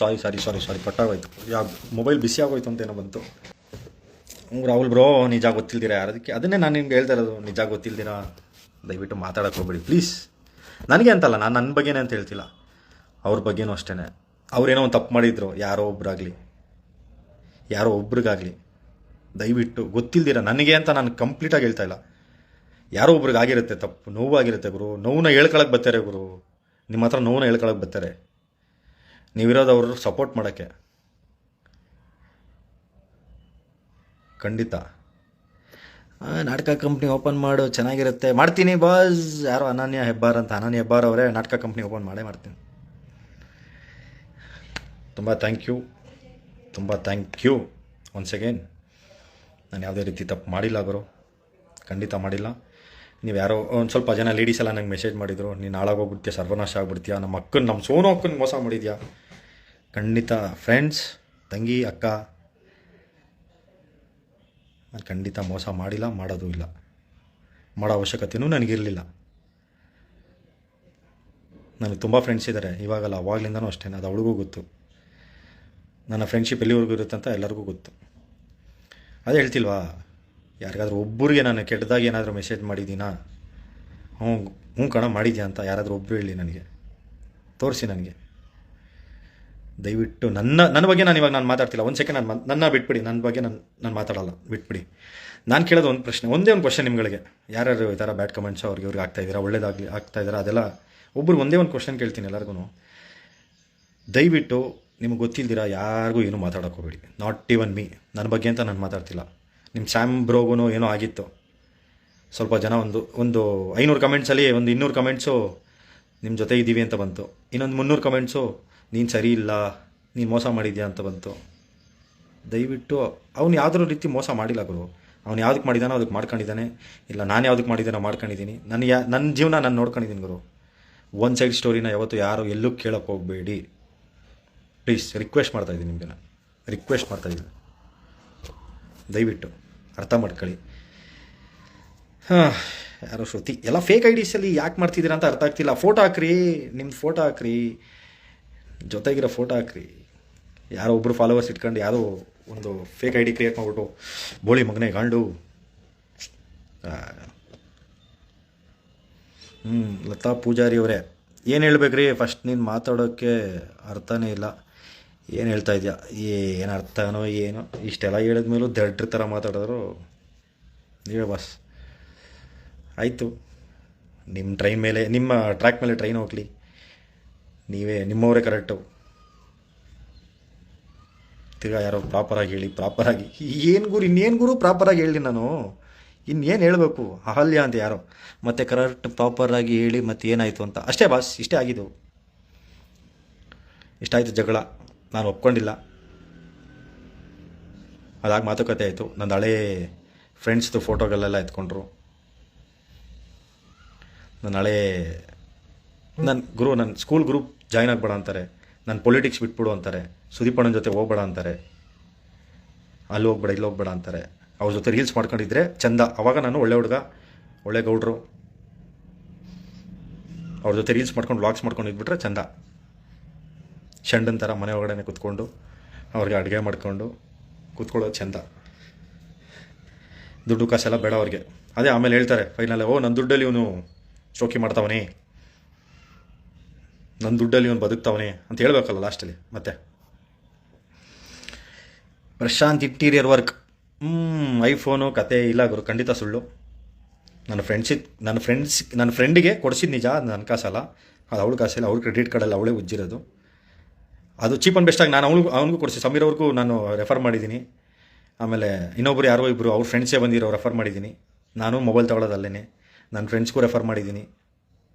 ಸಾರಿ ಕಟ್ಟಾಗೋಯ್ತು. Mobile ಬಿಸಿ ಆಗೋಯ್ತು ಅಂತ ಏನೋ ಬಂತು. ರಾಹುಲ್ ಬ್ರೋ, ನಿಜ ಗೊತ್ತಿಲ್ದಿರಾ ಯಾರದಕ್ಕೆ, ಅದನ್ನೇ ನಾನು ನಿಮ್ಗೆ ಹೇಳ್ತಾ ಇರೋದು. ನಿಜ ಗೊತ್ತಿಲ್ದಿರಾ ದಯವಿಟ್ಟು ಮಾತಾಡೋಕೆ ಹೋಗ್ಬೇಡಿ ಪ್ಲೀಸ್. ನನಗೆ ಅಂತಲ್ಲ, ನಾನು ನನ್ನ ಬಗ್ಗೆನೇ ಅಂತ ಹೇಳ್ತಿಲ್ಲ, ಅವ್ರ ಬಗ್ಗೆನೂ ಅಷ್ಟೇ. ಅವ್ರೇನೋ ಒಂದು ತಪ್ಪು ಮಾಡಿದ್ರು, ಯಾರೋ ಒಬ್ರಿಗಾಗಲಿ ದಯವಿಟ್ಟು ಗೊತ್ತಿಲ್ದಿರ, ನನಗೆ ಅಂತ ನಾನು ಕಂಪ್ಲೀಟಾಗಿ ಹೇಳ್ತಾ ಇಲ್ಲ, ಯಾರೋ ಒಬ್ರಿಗಾಗಿರುತ್ತೆ ತಪ್ಪು, ನೋವಾಗಿರುತ್ತೆ ಗುರು. ನೋವನ್ನ ಹೇಳ್ಕೊಳಕ್ಕೆ ಬರ್ತಾರೆ ಗುರು, ನಿಮ್ಮ ಹತ್ರ ನೋವನ್ನ ಹೇಳ್ಕೊಳಕ್ಕೆ ಬರ್ತಾರೆ. ನೀವಿರೋದು ಅವರು ಸಪೋರ್ಟ್ ಮಾಡೋಕ್ಕೆ. ಖಂಡಿತ ನಾಟಕ ಕಂಪ್ನಿ ಓಪನ್ ಮಾಡು, ಚೆನ್ನಾಗಿರುತ್ತೆ. ಮಾಡ್ತೀನಿ ಬಾಸ್. ಯಾರೋ ಅನನ್ಯ ಹೆಬ್ಬಾರ್ ಅವರೇ, ನಾಟಕ ಕಂಪ್ನಿ ಓಪನ್ ಮಾಡ್ತೀನಿ. ತುಂಬ ಥ್ಯಾಂಕ್ ಯು ಒನ್ಸ್ ಅಗೇನ್. ನಾನು ಯಾವುದೇ ರೀತಿ ತಪ್ಪು ಮಾಡಿಲ್ಲ ಗುರು, ಖಂಡಿತ ಮಾಡಿಲ್ಲ. ನೀವು ಯಾರೋ ಒಂದು ಸ್ವಲ್ಪ ಜನ ಲೇಡೀಸ್ ಎಲ್ಲ ನಂಗೆ ಮೆಸೇಜ್ ಮಾಡಿದರು, ನೀನು ಹಾಳಾಗೋಗ್ಬಿಡ್ತೀಯ, ಸರ್ವನಾಶ ಆಗ್ಬಿಡ್ತೀಯ, ನಮ್ಮ ಸೋನು ಅಕ್ಕನ ಮೋಸ ಮಾಡಿದ್ಯಾ. ಖಂಡಿತ ಫ್ರೆಂಡ್ಸ್, ತಂಗಿ, ಅಕ್ಕ, ನಾನು ಖಂಡಿತ ಮೋಸ ಮಾಡಿಲ್ಲ, ಮಾಡೋದು ಇಲ್ಲ, ಮಾಡೋ ಅವಶ್ಯಕತೆಯೂ ನನಗಿರಲಿಲ್ಲ. ನನಗೆ ತುಂಬ ಫ್ರೆಂಡ್ಸ್ ಇದ್ದಾರೆ, ಇವಾಗಲ್ಲ ಅವಾಗಲಿಂದನೂ ಅಷ್ಟೇ. ಅದು ಅವಳಿಗೂ ಗೊತ್ತು, ನನ್ನ ಫ್ರೆಂಡ್ಶಿಪ್ ಎಲ್ಲಿವರೆಗೂ ಇರುತ್ತೆ ಅಂತ ಎಲ್ಲರಿಗೂ ಗೊತ್ತು. ಅದೇ ಹೇಳ್ತಿಲ್ವಾ, ಯಾರಿಗಾದ್ರೂ ಒಬ್ಬರಿಗೆ ನಾನು ಕೆಟ್ಟದಾಗಿ ಏನಾದರೂ ಮೆಸೇಜ್ ಮಾಡಿದ್ದೀನಾ? ಹ್ಞೂ ಕಣ ಮಾಡಿದ್ಯಾ ಅಂತ ಯಾರಾದರೂ ಒಬ್ಬರು ಹೇಳಿ, ನನಗೆ ತೋರಿಸಿ. ನನಗೆ ದಯವಿಟ್ಟು ನನ್ನ ಬಗ್ಗೆ ನಾನು ಮಾತಾಡ್ತಿಲ್ಲ. ಒಂದು ಸೆಕೆಂಡ್ ನನ್ನ ಬಿಟ್ಬಿಡಿ, ನನ್ನ ಬಗ್ಗೆ ನಾನು ಮಾತಾಡಲ್ಲ, ಬಿಟ್ಬಿಡಿ. ನಾನು ಕೇಳೋದು ಒಂದು ಪ್ರಶ್ನೆ, ಒಂದೇ ಒಂದು ಕ್ವಶನ್ ನಿಮ್ಗಳಿಗೆ. ಯಾರ್ಯಾರು ಈ ಥರ ಬ್ಯಾಡ್ ಕಮೆಂಟ್ಸ್ ಅವ್ರಿಗೆ ಆಗ್ತಾಯಿದ್ದೀರಾ, ಒಳ್ಳೇದಾಗಲಿ ಆಗ್ತಾಯಿದ್ದೀರಾ, ಅದೆಲ್ಲ ಒಬ್ರಿಗೆ ಒಂದೇ ಒಂದು ಕ್ವಶನ್ ಕೇಳ್ತೀನಿ ಎಲ್ಲರಿಗೂ. ದಯವಿಟ್ಟು ನಿಮಗೆ ಗೊತ್ತಿಲ್ದಿರಾ ಯಾರಿಗೂ ಏನೂ ಮಾತಾಡೋಕೆ ಹೋಗ್ಬೇಡಿ. ನಾಟ್ ಈವನ್ ಮೀ, ನನ್ನ ಬಗ್ಗೆ ಅಂತ ನಾನು ಮಾತಾಡ್ತಿಲ್ಲ. ನಿಮ್ಮ ಸ್ಯಾಮ್ ಬ್ರೋಗೂ ಏನೋ ಆಗಿತ್ತು, ಸ್ವಲ್ಪ ಜನ ಒಂದು 500 ಕಮೆಂಟ್ಸಲ್ಲಿ ಒಂದು 200 ಕಮೆಂಟ್ಸು ನಿಮ್ಮ ಜೊತೆ ಇದ್ದೀವಿ ಅಂತ ಬಂತು, ಇನ್ನೊಂದು 300 ಕಮೆಂಟ್ಸು ನೀನು ಸರಿ ಇಲ್ಲ, ನೀನು ಮೋಸ ಮಾಡಿದ್ಯಾ ಅಂತ ಬಂತು. ದಯವಿಟ್ಟು ಅವ್ನು ಯಾವುದೋ ರೀತಿ ಮೋಸ ಮಾಡಿಲ್ಲ ಗುರು. ಅವ್ನು ಯಾವುದಕ್ಕೆ ಮಾಡಿದಾನೋ ಅದಕ್ಕೆ ಮಾಡ್ಕೊಂಡಿದ್ದಾನೆ, ಇಲ್ಲ ನಾನು ಯಾವುದಕ್ಕೆ ಮಾಡಿದ್ದಾನೋ ಮಾಡ್ಕೊಂಡಿದ್ದೀನಿ. ನನ್ನ ಜೀವನ ನಾನು ನೋಡ್ಕೊಂಡಿದ್ದೀನಿ ಗುರು. ಒನ್ ಸೈಡ್ ಸ್ಟೋರಿನ ಯಾವತ್ತು ಯಾರು ಎಲ್ಲೂ ಕೇಳೋಕ್ಕೆ ಹೋಗಬೇಡಿ ಪ್ಲೀಸ್. ರಿಕ್ವೆಸ್ಟ್ ಮಾಡ್ತಾಯಿದ್ದೀನಿ ನಿಮಗೆ, ನಾನು ರಿಕ್ವೆಸ್ಟ್ ಮಾಡ್ತಾಯಿದ್ದೀನಿ, ದಯವಿಟ್ಟು ಅರ್ಥ ಮಾಡ್ಕೊಳ್ಳಿ. ಯಾರೋ ಶ್ರುತಿ ಎಲ್ಲ ಫೇಕ್ ಐಡೀಸಲ್ಲಿ ಯಾಕೆ ಮಾಡ್ತಿದ್ದೀರಾ ಅಂತ ಅರ್ಥ ಆಗ್ತಿಲ್ಲ. ಫೋಟೋ ಹಾಕ್ರಿ, ನಿಮ್ದು ಫೋಟೋ ಹಾಕ್ರಿ, ಜೊತೆಗಿರೋ ಫೋಟೋ ಹಾಕ್ರಿ. ಯಾರೋ ಒಬ್ಬರು ಫಾಲೋವರ್ಸ್ ಇಟ್ಕೊಂಡು ಯಾವುದೋ ಒಂದು ಫೇಕ್ ಐ ಡಿ ಕ್ರಿಯೇಟ್ ಮಾಡಿಬಿಟ್ಟು ಬೋಳಿ ಮಗನೇ ಗಾಂಡು. ಲತಾ ಪೂಜಾರಿ ಅವರೇ, ಏನು ಹೇಳ್ಬೇಕ್ರಿ? ಫಸ್ಟ್ ನೀನು ಮಾತಾಡೋಕ್ಕೆ ಅರ್ಥನೇ ಇಲ್ಲ, ಏನು ಹೇಳ್ತಾ ಇದೆಯಾ, ಏನು ಅರ್ಥನೋ ಏನೋ. ಇಷ್ಟೆಲ್ಲ ಹೇಳಿದ್ಮೇಲೂ ದಡ್ರ ಥರ ಮಾತಾಡಿದ್ರು. ನೀವೇ ಬಾಸ್. ಆಯಿತು, ನಿಮ್ಮ ಟ್ರೈನ್ ಮೇಲೆ, ನಿಮ್ಮ ಟ್ರ್ಯಾಕ್ ಮೇಲೆ ಟ್ರೈನ್ ಹೋಗಲಿ, ನಿಮ್ಮವರೇ ಕರೆಕ್ಟು. ತಿರ್ಗಾ ಯಾರೋ ಪ್ರಾಪರಾಗಿ ಹೇಳಿ, ಪ್ರಾಪರಾಗಿ ಇನ್ನೇನು ಗುರು ಪ್ರಾಪರಾಗಿ ಹೇಳಿ, ನಾನು ಇನ್ನೇನು ಹೇಳಬೇಕು? ಅಹಲ್ಯ ಅಂತ ಯಾರೋ ಮತ್ತೆ ಕರೆಕ್ಟ್ ಪ್ರಾಪರಾಗಿ ಹೇಳಿ ಮತ್ತೆ ಏನಾಯಿತು ಅಂತ. ಅಷ್ಟೇ ಬಾಸ್, ಇಷ್ಟೇ ಆಗಿದ್ದು. ಇಷ್ಟಾಯಿತು ಜಗಳ, ನಾನು ಒಪ್ಕೊಂಡಿಲ್ಲ. ಅದಾಗಿ ಮಾತುಕತೆ ಆಯಿತು. ನನ್ನ ಹಳೇ ಫ್ರೆಂಡ್ಸ್ದು ಫೋಟೋಗಳೆಲ್ಲ ಎತ್ಕೊಂಡ್ರು. ನನ್ನ ಸ್ಕೂಲ್ ಗ್ರೂಪ್ ಜಾಯ್ನ್ ಆಗಬೇಡ ಅಂತಾರೆ, ನನ್ನ ಪೊಲಿಟಿಕ್ಸ್ ಬಿಟ್ಬಿಡು ಅಂತಾರೆ, ಸುದೀಪಣ್ಣನ ಜೊತೆ ಹೋಗ್ಬೇಡ ಅಂತಾರೆ, ಅಲ್ಲಿ ಹೋಗ್ಬೇಡ ಇಲ್ಲಿ ಹೋಗ್ಬೇಡ ಅಂತಾರೆ. ಅವ್ರ ಜೊತೆ ರೀಲ್ಸ್ ಮಾಡ್ಕೊಂಡಿದ್ರೆ ಚಂದ. ಅವಾಗ ನಾನು ಒಳ್ಳೆ ಹುಡುಗ, ಒಳ್ಳೆ ಗೌಡ್ರು, ಅವ್ರ ಜೊತೆ ರೀಲ್ಸ್ ಮಾಡ್ಕೊಂಡು ವ್ಲಾಗ್ಸ್ ಮಾಡ್ಕೊಂಡು ಇದ್ಬಿಟ್ರೆ ಚಂದ. ಶಂಡನ್ ಥರ ಮನೆ ಒಳಗಡೆ ಕೂತ್ಕೊಂಡು ಅವ್ರಿಗೆ ಅಡುಗೆ ಮಾಡ್ಕೊಂಡು ಕೂತ್ಕೊಳ್ಳೋದು ಚಂದ. ದುಡ್ಡು ಕಾಸೆಲ್ಲ ಬೇಡ ಅವ್ರಿಗೆ. ಅದೇ ಆಮೇಲೆ ಹೇಳ್ತಾರೆ ಫೈನಲ್, ನನ್ನ ದುಡ್ಡಲ್ಲಿ ಇವನು ಶೋಕಿ ಮಾಡ್ತಾವನೇ, ನನ್ನ ದುಡ್ಡಲ್ಲಿ ಇವನು ಬದುಕ್ತಾವನೆ ಅಂತ ಹೇಳ್ಬೇಕಲ್ಲ ಲಾಸ್ಟಲ್ಲಿ. ಮತ್ತೆ ಪ್ರಶಾಂತ್ ಇಂಟೀರಿಯರ್ ವರ್ಕ್, ಐಫೋನು ಕತೆ ಇಲ್ಲ ಗುರು, ಖಂಡಿತ ಸುಳ್ಳು. ನನ್ನ ಫ್ರೆಂಡಿಗೆ ಕೊಡಿಸಿದ ನಿಜ, ನನ್ನ ಕಾಸಲ್ಲ, ಅದು ಅವಳು ಕಾಸಿಲ್ಲ, ಅವ್ರ ಕ್ರೆಡಿಟ್ ಕಾರ್ಡಲ್ಲಿ ಅವಳೇ ಉಜ್ಜಿರೋದು. ಅದು ಚೀಪ್ ಆ್ಯಂಡ್ ಬೆಸ್ಟಾಗಿ ನಾನು ಅವನಿಗೂ ಕೊಡಿಸಿ, ಸಮೀರ್ ಅವ್ರಿಗೂ ನಾನು ರೆಫರ್ ಮಾಡಿದ್ದೀನಿ. ಆಮೇಲೆ ಇನ್ನೊಬ್ರು ಯಾರೋ ಇಬ್ಬರು ಅವ್ರ ಫ್ರೆಂಡ್ಸೇ ಬಂದಿರೋ ರೆಫರ್ ಮಾಡಿದ್ದೀನಿ. ನಾನು ಮೊಬೈಲ್ ತೊಗೊಳೋದು ಅಲ್ಲೇ, ನನ್ನ ಫ್ರೆಂಡ್ಸ್ಗೂ ರೆಫರ್ ಮಾಡಿದ್ದೀನಿ.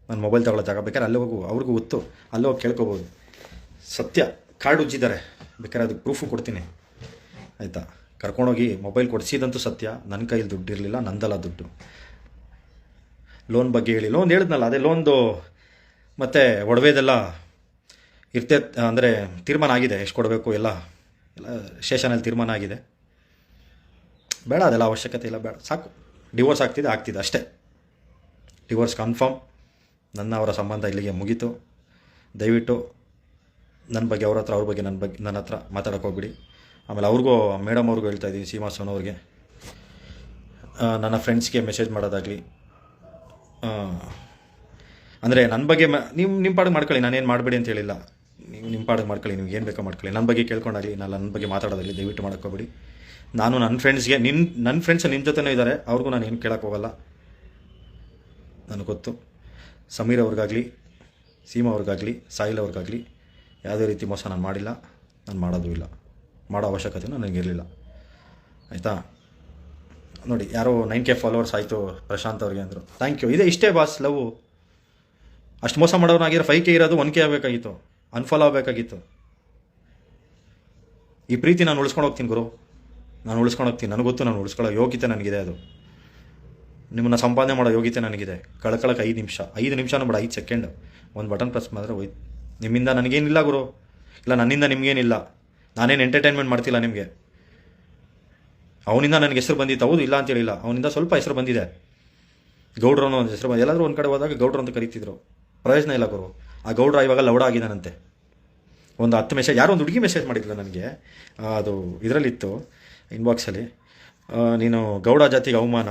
ನಾನು ಮೊಬೈಲ್ ತೊಗೊಳ್ಳೋ ಜಾಗ ಬೇಕಾದ್ರೆ ಅಲ್ಲೇ ಹೋಗು, ಅವ್ರಿಗೂ ಗೊತ್ತು, ಅಲ್ಲೇ ಹೋಗಿ ಕೇಳ್ಕೊಬೋದು. ಸತ್ಯ, ಕಾರ್ಡ್ ಉಜ್ಜಿದ್ದಾರೆ, ಬೇಕಾದ್ರೆ ಅದಕ್ಕೆ ಪ್ರೂಫು ಕೊಡ್ತೀನಿ ಆಯಿತಾ. ಕರ್ಕೊಂಡೋಗಿ ಮೊಬೈಲ್ ಕೊಡಿಸಿದಂತೂ ಸತ್ಯ. ನನ್ನ ಕೈಯಲ್ಲಿ ದುಡ್ಡು ಇರಲಿಲ್ಲ, ನಂದಲ್ಲ ದುಡ್ಡು. ಲೋನ್ ಬಗ್ಗೆ ಹೇಳಿ, ಲೋನ್ ಹೇಳಿದ್ನಲ್ಲ, ಅದೇ ಲೋನ್ದು ಮತ್ತು ಒಡವೆದೆಲ್ಲ ಅಂದರೆ ತೀರ್ಮಾನ ಆಗಿದೆ, ಎಷ್ಟು ಕೊಡಬೇಕು ಎಲ್ಲ ಸ್ಟೇಷನಲ್ಲಿ ತೀರ್ಮಾನ ಆಗಿದೆ. ಬೇಡ, ಅದೆಲ್ಲ ಅವಶ್ಯಕತೆ ಇಲ್ಲ, ಬೇಡ, ಸಾಕು. ಡಿವೋರ್ಸ್ ಆಗ್ತಿದೆ ಅಷ್ಟೇ. Divorce confirm. ನನ್ನ ಅವರ ಸಂಬಂಧ ಇಲ್ಲಿಗೆ ಮುಗೀತು. ದಯವಿಟ್ಟು ನನ್ನ ಬಗ್ಗೆ ಅವ್ರ ಬಗ್ಗೆ ನನ್ನ ಹತ್ರ ಮಾತಾಡೋಕೆ ಹೋಗ್ಬಿಡಿ. ಆಮೇಲೆ ಅವ್ರಿಗೂ ಮೇಡಮ್ ಅವ್ರಿಗೂ ಹೇಳ್ತಾ ಇದ್ದೀನಿ, ಸೀಮಾ ಸೋನ್ ಅವ್ರಿಗೆ, ನನ್ನ ಫ್ರೆಂಡ್ಸ್ಗೆ ಮೆಸೇಜ್ ಮಾಡೋದಾಗಲಿ, ಅಂದರೆ ನನ್ನ ಬಗ್ಗೆ ನಿಮ್ಮ ಪಾಡಿಗೆ ಮಾಡ್ಕೊಳ್ಳಿ, ನಾನೇನು ಮಾಡಬೇಡಿ ಅಂತ ಹೇಳಿಲ್ಲ. ನೀವು ನಿಮ್ಮ ಪಾಡಿಗೆ ಮಾಡ್ಕೊಳ್ಳಿ, ನಿಮ್ಗೆ ಏನು ಬೇಕೋ ಮಾಡ್ಕೊಳ್ಳಿ. ನನ್ನ ಬಗ್ಗೆ ಕೇಳ್ಕೊಂಡಾಗಲಿ, ನನ್ನ ಬಗ್ಗೆ ಮಾತಾಡೋದಾಗಲಿ ದಯವಿಟ್ಟು ಮಾಡೋಕ್ಕೋಗ್ಬಿಡಿ. ನಾನು ನನ್ನ ಫ್ರೆಂಡ್ಸ್ಗೆ ನನ್ನ ಫ್ರೆಂಡ್ಸ್ ನಿಮ್ಮ ಜೊತೆನೂ ಇದ್ದಾರೆ, ಅವ್ರಿಗೂ ನಾನು ಏನು ಕೇಳೋಕ್ಕೆ ಹೋಗಲ್ಲ. ನನಗೆ ಗೊತ್ತು, ಸಮೀರ್ ಅವ್ರಿಗಾಗಲಿ, ಸೀಮಾ ಅವ್ರಿಗಾಗಲಿ, ಸಾಹಿಲ್ ಅವ್ರಿಗಾಗಲಿ ಯಾವುದೇ ರೀತಿ ಮೋಸ ನಾನು ಮಾಡಿಲ್ಲ, ನಾನು ಮಾಡೋದು ಇಲ್ಲ, ಮಾಡೋ ಅವಶ್ಯಕತೆಯೂ ನನಗಿರಲಿಲ್ಲ. ಆಯಿತಾ? ನೋಡಿ, ಯಾರೋ 9K ಫಾಲೋವರ್ಸ್ ಆಯಿತು ಪ್ರಶಾಂತ್ ಅವ್ರಿಗೆ ಅಂದರು, ಥ್ಯಾಂಕ್ ಯು. ಇಷ್ಟೇ ಬಾಸ್ ಲವ್. ಅಷ್ಟು ಮೋಸ ಮಾಡೋನಾಗಿರೋ 5K ಇರೋದು 1K ಆಗಬೇಕಾಗಿತ್ತು, ಅನ್ಫಾಲೋ ಆಗಬೇಕಾಗಿತ್ತು. ಈ ಪ್ರೀತಿ ನಾನು ಉಳಿಸ್ಕೊಂಡು ಹೋಗ್ತೀನಿ ಗುರು, ನಾನು ಉಳಿಸ್ಕೊಂಡು ಹೋಗ್ತೀನಿ. ನನಗೆ ಗೊತ್ತು, ನಾನು ಉಳಿಸ್ಕೊಳ್ಳೋ ಯೋಗ್ಯತೆ ನನಗಿದೆ. ಅದು ನಿಮ್ಮನ್ನು ಸಂಪಾದನೆ ಮಾಡೋ ಯೋಗ್ಯತೆ ನನಗಿದೆ. ಕಳ್ಕೊಳ್ಳೋಕೆ 5 ನಿಮಿಷನೂ ಬೇಡ, 5 ಸೆಕೆಂಡ್ ಒಂದು ಬಟನ್ ಪ್ರೆಸ್ ಮಾಡಿದ್ರೆ ಹೋಯ್ತು. ನಿಮ್ಮಿಂದ ನನಗೇನಿಲ್ಲ ಗುರು, ಇಲ್ಲ ನನ್ನಿಂದ ನಿಮಗೇನಿಲ್ಲ. ನಾನೇನು ಎಂಟರ್ಟೈನ್ಮೆಂಟ್ ಮಾಡ್ತಿಲ್ಲ ನಿಮಗೆ. ಅವನಿಂದ ನನಗೆ ಹೆಸರು ಬಂದಿತ್ತು, ಹೌದು, ಇಲ್ಲ ಅಂತೇಳಿಲ್ಲ. ಅವನಿಂದ ಸ್ವಲ್ಪ ಹೆಸರು ಬಂದಿದೆ. ಗೌಡ್ರು ಅನ್ನೋ ಒಂದು ಹೆಸರು ಬಂದು ಎಲ್ಲಾದರೂ ಒಂದು ಕಡೆ ಹೋದಾಗ ಗೌಡ್ರು ಅಂತ ಕರೀತಿದ್ರು. ಪ್ರಯೋಜನ ಇಲ್ಲ ಗುರು. ಆ ಗೌಡ್ರ ಇವಾಗ ಲೌಡ ಆಗಿದ್ದಾನಂತೆ. ಒಂದು 10 ಮೆಸೇಜ್, ಯಾರೋ ಒಂದು ಹುಡುಗಿ ಮೆಸೇಜ್ ಮಾಡಿದ್ಲು ನನಗೆ, ಅದು ಇದರಲ್ಲಿತ್ತು ಇನ್ಬಾಕ್ಸಲ್ಲಿ, ನೀನು ಗೌಡ ಜಾತಿಗೆ ಅವಮಾನ.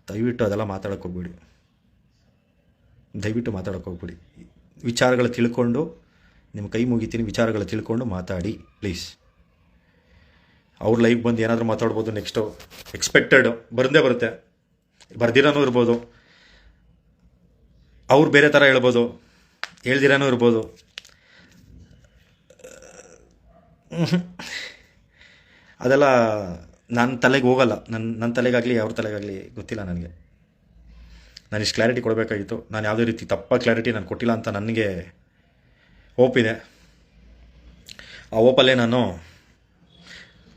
ದಯವಿಟ್ಟು ಅದೆಲ್ಲ ಮಾತಾಡೋಕ್ಕೆ ಹೋಗ್ಬಿಡಿ, ದಯವಿಟ್ಟು ಮಾತಾಡೋಕ್ಕೆ ಹೋಗ್ಬಿಡಿ. ವಿಚಾರಗಳು ತಿಳ್ಕೊಂಡು, ನಿಮ್ಮ ಕೈ ಮುಗಿತೀನಿ, ವಿಚಾರಗಳು ತಿಳ್ಕೊಂಡು ಮಾತಾಡಿ ಪ್ಲೀಸ್. ಅವ್ರ ಲೈಫ್ ಬಂದು ಏನಾದರೂ ಮಾತಾಡ್ಬೋದು. ನೆಕ್ಸ್ಟು ಎಕ್ಸ್ಪೆಕ್ಟೆಡ್ ಬಂದೇ ಬರುತ್ತೆ, ಬರ್ದಿರೋನೂ ಇರ್ಬೋದು. ಅವ್ರು ಬೇರೆ ಥರ ಹೇಳ್ಬೋದು, ಹೇಳ್ದಿರೋನೂ ಇರ್ಬೋದು. ಅದೆಲ್ಲ ನನ್ನ ತಲೆಗೆ ಹೋಗಲ್ಲ. ನನ್ನ ತಲೆಗಾಗಲಿ ಅವ್ರ ತಲೆಗಾಗಲಿ ಗೊತ್ತಿಲ್ಲ ನನಗೆ. ನಾನು ಇಷ್ಟು ಕ್ಲಾರಿಟಿ ಕೊಡಬೇಕಾಗಿತ್ತು. ನಾನು ಯಾವುದೇ ರೀತಿ ತಪ್ಪಾಗಿ ಕ್ಲಾರಿಟಿ ನಾನು ಕೊಟ್ಟಿಲ್ಲ ಅಂತ ನನಗೆ ಹೋಪಿದೆ. ಆ ಹೋಪಲ್ಲೇ ನಾನು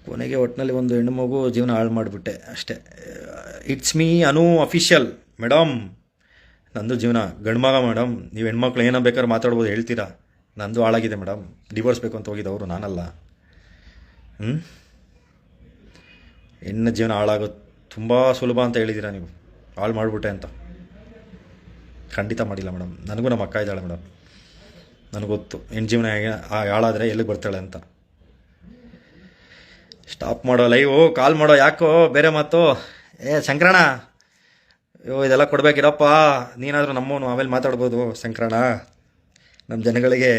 ಕೊನೆಗೆ ಒಟ್ಟಿನಲ್ಲಿ ಒಂದು ಹೆಣ್ಣು ಮಗು ಜೀವನ ಹಾಳು ಮಾಡಿಬಿಟ್ಟೆ ಅಷ್ಟೇ. It's me Anu official madam. ನಂದು ಜೀವನ ಗಂಡು ಮಗ ಮೇಡಮ್. ನೀವು ಹೆಣ್ಮಕ್ಳು ಏನೋ ಬೇಕಾದ್ರೆ ಮಾತಾಡ್ಬೋದು, ಹೇಳ್ತೀರಾ. ನಂದು ಹಾಳಾಗಿದೆ ಮೇಡಮ್. ಡಿವೋರ್ಸ್ ಬೇಕು ಅಂತ ಹೋಗಿದ್ದವರು ನಾನಲ್ಲ. ಹೆಣ್ಣು ಜೀವನ ಹಾಳಾಗೋದು ತುಂಬ ಸುಲಭ ಅಂತ ಹೇಳಿದ್ದೀರಾ ನೀವು. ಹಾಳು ಮಾಡಿಬಿಟ್ಟೆ ಅಂತ. ಖಂಡಿತ ಮಾಡಿಲ್ಲ ಮೇಡಮ್. ನನಗೂ ನಮ್ಮ ಅಕ್ಕ ಇದ್ದಾಳೆ ಮೇಡಮ್. ನನಗೊತ್ತು ಹೆಣ್ಣು ಜೀವನ ಹೇಗೆ ಹಾಳಾದರೆ ಎಲ್ಲಿಗೆ ಬರ್ತಾಳೆ ಅಂತ. ಸ್ಟಾಪ್ ಮಾಡೋ ಲೈವು, ಕಾಲ್ ಮಾಡೋ, ಯಾಕೋ ಬೇರೆ ಮಾತು. ಶಂಕರಣ್ಣ, ಇದೆಲ್ಲ ಕೊಡಬೇಕಿರಪ್ಪ. ನೀನಾದರೂ ನಮ್ಮವನು, ಆಮೇಲೆ ಮಾತಾಡ್ಬೋದು. ಶಂಕರಣ್ಣ, ನಮ್ಮ ಜನಗಳಿಗೆ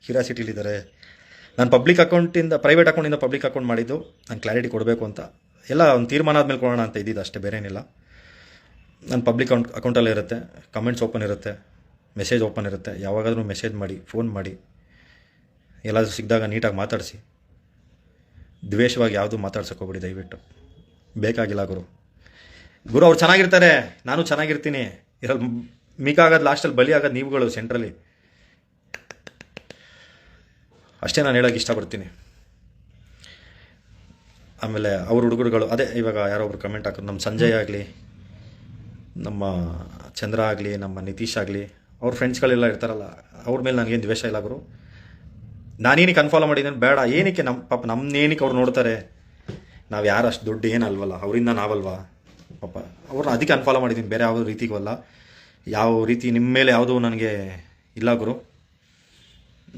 ಕ್ಯೂರಿಯಾಸಿಟಿಲಿದ್ದಾರೆ. ನಾನು ಪಬ್ಲಿಕ್ ಅಕೌಂಟಿಂದ ಪ್ರೈವೇಟ್ ಅಕೌಂಟಿಂದ ಪಬ್ಲಿಕ್ ಅಕೌಂಟ್ ಮಾಡಿದ್ದು ನಾನು ಕ್ಲಾರಿಟಿ ಕೊಡಬೇಕು ಅಂತ. ಎಲ್ಲ ಒಂದು ತೀರ್ಮಾನ ಆದಮೇಲೆ ಕೊಡೋಣ ಅಂತ ಇದ್ದಿದ್ದು ಅಷ್ಟೇ, ಬೇರೆ ಏನಿಲ್ಲ. ನನ್ನ ಪಬ್ಲಿಕ್ ಅಕೌಂಟಲ್ಲೇ ಇರುತ್ತೆ, ಕಮೆಂಟ್ಸ್ ಓಪನ್ ಇರುತ್ತೆ, ಮೆಸೇಜ್ ಓಪನ್ ಇರುತ್ತೆ. ಯಾವಾಗಾದರೂ ಮೆಸೇಜ್ ಮಾಡಿ, ಫೋನ್ ಮಾಡಿ, ಎಲ್ಲಾದರೂ ಸಿಕ್ಕಿದಾಗ ನೀಟಾಗಿ ಮಾತಾಡಿಸಿ. ದ್ವೇಷವಾಗಿ ಯಾವುದೂ ಮಾತಾಡ್ಸೋಕೆ ಹೋಗ್ಬಿಡಿ ದಯವಿಟ್ಟು. ಬೇಕಾಗಿಲ್ಲ ಗುರು. ಅವ್ರು ಚೆನ್ನಾಗಿರ್ತಾರೆ, ನಾನು ಚೆನ್ನಾಗಿರ್ತೀನಿ. ಇರಲ್ಲಿ ಮಿಕ್ಕಾಗೋದು ಲಾಸ್ಟಲ್ಲಿ ಬಲಿ ಆಗೋದು ನೀವುಗಳು ಸೆಂಟ್ರಲ್ಲಿ. ಅಷ್ಟೇ ನಾನು ಹೇಳೋಕ್ಕೆ ಇಷ್ಟಪಡ್ತೀನಿ. ಆಮೇಲೆ ಅವ್ರ ಹುಡುಗರುಗಳು ಅದೇ ಇವಾಗ ಯಾರೊಬ್ರು ಕಮೆಂಟ್ ಹಾಕೋದು, ನಮ್ಮ ಸಂಜಯ್ ಆಗಲಿ, ನಮ್ಮ ಚಂದ್ರ ಆಗಲಿ, ನಮ್ಮ ನಿತೀಶ್ ಆಗಲಿ, ಅವ್ರ ಫ್ರೆಂಡ್ಸ್ಗಳೆಲ್ಲ ಇರ್ತಾರಲ್ಲ, ಅವ್ರ ಮೇಲೆ ನನಗೇನು ದ್ವೇಷ ಇಲ್ಲ ಗುರು. ನಾನೇನಕ್ಕೆ ಅನ್ಫಾಲೋ ಮಾಡಿದ್ದೇನೆ ಬೇಡ. ಏನಕ್ಕೆ ನಮ್ಮನ್ನೇನಕ್ಕೆ ಅವ್ರು ನೋಡ್ತಾರೆ. ನಾವು ಯಾರು ಅಷ್ಟು ದುಡ್ಡು ಏನಲ್ವಲ್ಲ, ಅವರಿಂದ ನಾವಲ್ವಾ ಪಾಪ. ಅವ್ರನ್ನ ಅದಕ್ಕೆ ಅನ್ಫಾಲೋ ಮಾಡಿದ್ದೀನಿ, ಬೇರೆ ಯಾವ ರೀತಿಗೂ ಅಲ್ಲ. ಯಾವ ರೀತಿ ನಿಮ್ಮ ಮೇಲೆ ಯಾವುದೂ ನನಗೆ ಇಲ್ಲ ಗುರು.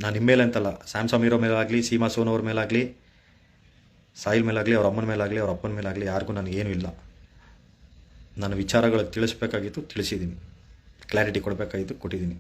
ನಾನು ನಿಮ್ಮ ಮೇಲೆ ಅಂತಲ್ಲ, ಸಮೀರ್ ಮೇಲಾಗಲಿ, ಸೀಮಾ ಸೋನ್ ಅವ್ರ ಮೇಲಾಗಲಿ, ಸಾಹಿಲ್ ಮೇಲಾಗಲಿ, ಅವ್ರ ಅಮ್ಮನ ಮೇಲಾಗಲಿ, ಅವ್ರ ಅಪ್ಪನ ಮೇಲಾಗಲಿ ಯಾರಿಗೂ ನನಗೇನು ಇಲ್ಲ. ನನ್ನ ವಿಚಾರಗಳಿಗೆ ತಿಳಿಸ್ಬೇಕಾಗಿತ್ತು, ತಿಳಿಸಿದ್ದೀನಿ. ಕ್ಲಾರಿಟಿ ಕೊಡಬೇಕಾಗಿತ್ತು, ಕೊಟ್ಟಿದ್ದೀನಿ.